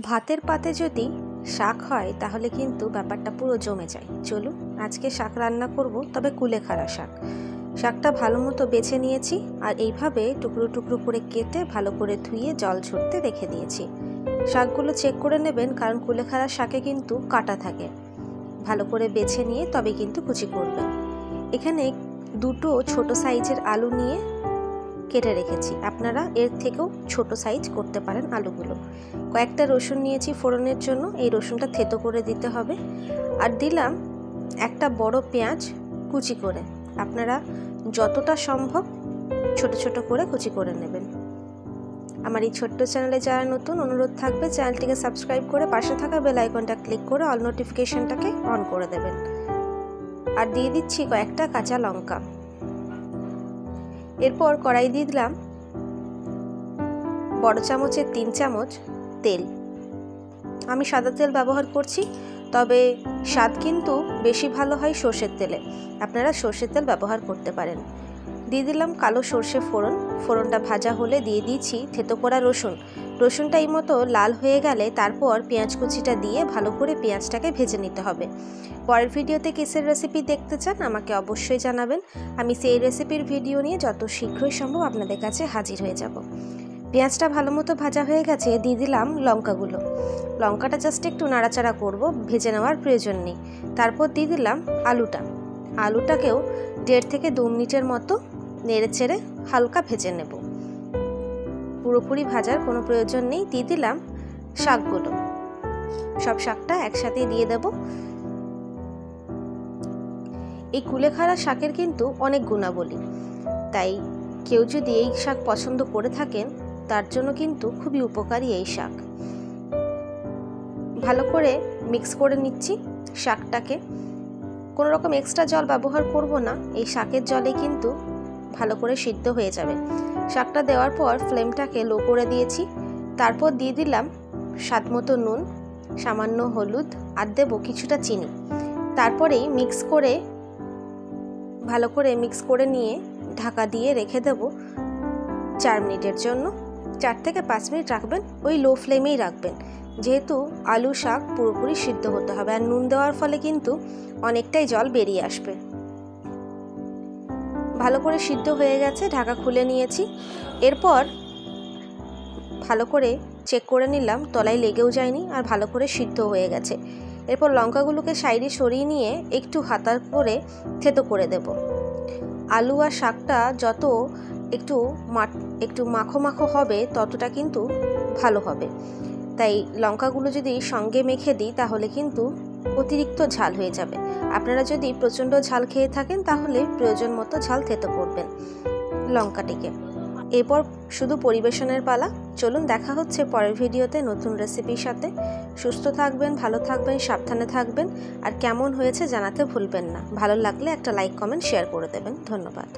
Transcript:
ভাতের পাতে যদি শাক হয় তাহলে কিন্তু ব্যাপারটা পুরো জমে যায়। চলুন আজকে শাক রান্না করব, তবে কুলেখাড়া শাক। শাকটা ভালো মতো বেছে নিয়েছি আর এইভাবে টুকরো টুকরো করে কেটে ভালো করে ধুয়ে জল ঝরতে রেখে দিয়েছি। শাকগুলো চেক করে নেবেন, কারণ কুলেখাড়া শাকে কিন্তু কাটা থাকে। ভালো করে বেছে নিয়ে তবে কিন্তু কুচি করবেন। এখানে দুটো ছোট সাইজের আলু নিয়ে কেটে রেখেছি, আপনারা এর থেকেও ছোট সাইজ করতে পারেন আলুগুলো। কয়েকটা রসুন নিয়েছি ফোড়নের জন্য, এই রসুনটা থেতো করে দিতে হবে। আর দিলাম একটা বড় পেঁয়াজ কুচি করে, আপনারা যতটা সম্ভব ছোট ছোট করে কুচি করে নেবেন। আমার এই ছোট্ট চ্যানেলে যারা নতুন, অনুরোধ থাকবে চ্যানেলটিকে সাবস্ক্রাইব করে পাশে থাকা বেল আইকনটা ক্লিক করে অল নোটিফিকেশনটাকে অন করে দেবেন। আর দিয়ে দিচ্ছি কয়েকটা কাঁচা লঙ্কা। এরপর কড়াই দিয়ে দিলাম বড় চামচের 3 চামচ তেল। আমি সাদা তেল ব্যবহার করছি, তবে স্বাদ কিন্তু বেশি ভালো হয় সর্ষের তেলে, আপনারা সর্ষের তেল ব্যবহার করতে পারেন। দিয়ে দিলাম কালো সর্ষে ফোড়ন। ফোড়নটা ভাজা হলে দিয়ে দিয়েছি থেতো করা রসুন। রসুনটা এই মতো লাল হয়ে গেলে তারপর পেঁয়াজ কুচিটা দিয়ে ভালো করে পেঁয়াজটাকে ভেজে নিতে হবে। পরের ভিডিওতে কিসের রেসিপি দেখতে চান আমাকে অবশ্যই জানাবেন, আমি সেই রেসিপির ভিডিও নিয়ে যত শীঘ্রই সম্ভব আপনাদের কাছে হাজির হয়ে যাব। পেঁয়াজটা ভালো মতো ভাজা হয়ে গেছে, দিয়ে দিলাম লঙ্কাগুলো। লঙ্কাটা জাস্ট একটু নাড়াচাড়া করব, ভেজে নেওয়ার প্রয়োজন নেই। তারপর দিয়ে দিলাম আলুটাকেও 1.5 থেকে 2 মিনিটের মতো নেড়ে চেড়ে হালকা ভেজে নেব। পুরোপুরি ভাজার কোনো প্রয়োজন নেই। দিয়ে দিলাম শাকগুলো, সব শাকটা একসাথে দিয়ে দেব। এই কুলেখাড়া শাকের কিন্তু অনেক গুণাবলী, তাই কেউ যদি এই শাক পছন্দ করে থাকেন তার জন্য কিন্তু খুবই উপকারী এই শাক। ভালো করে মিক্স করে নিচ্ছি শাকটাকে। কোনো রকম এক্সট্রা জল ব্যবহার করব না, এই শাকের জলে কিন্তু ভালো করে সিদ্ধ হয়ে যাবে। শাকটা দেওয়ার পর ফ্লেমটাকে লো করে দিয়েছি। তারপর দিয়ে দিলাম স্বাদ মতো নুন, সামান্য হলুদ আর দেবো কিছুটা চিনি। তারপরেই ভালো করে মিক্স করে নিয়ে ঢাকা দিয়ে রেখে দেব 4 মিনিটের জন্য। 4 থেকে 5 মিনিট রাখবেন, ওই লো ফ্লেমেই রাখবেন, যেহেতু আলু শাক পুরোপুরি সিদ্ধ হতে হবে। আর নুন দেওয়ার ফলে কিন্তু অনেকটাই জল বেরিয়ে আসবে। ভালো করে সিদ্ধ হয়ে গেছে, ঢাকা খুলে নিয়েছি। এরপর ভালো করে চেক করে নিলাম তলায় লেগেও যায়নি আর ভালো করে সিদ্ধ হয়ে গেছে। এরপর লঙ্কাগুলোকে সাইডে সরিয়ে নিয়ে একটু হাতা করে থেতো করে দেব। আলু আর শাকটা যত একটু মাখো মাখো হবে ততটা কিন্তু ভালো হবে। তাই লঙ্কাগুলো যদি সঙ্গে মেখে দিই তাহলে কিন্তু অতিরিক্ত ঝাল হয়ে যাবে। আপনারা যদি প্রচণ্ড ঝাল খেয়ে থাকেন তাহলে প্রয়োজন মতো ঝাল থেতো করবেন লঙ্কাটিকে। এরপর শুধু পরিবেশনের পালা। চলুন দেখা হচ্ছে পরের ভিডিওতে নতুন রেসিপির সাথে। সুস্থ থাকবেন, ভালো থাকবেন, সাবধানে থাকবেন। আর কেমন হয়েছে জানাতে ভুলবেন না। ভালো লাগলে একটা লাইক, কমেন্ট, শেয়ার করে দেবেন। ধন্যবাদ।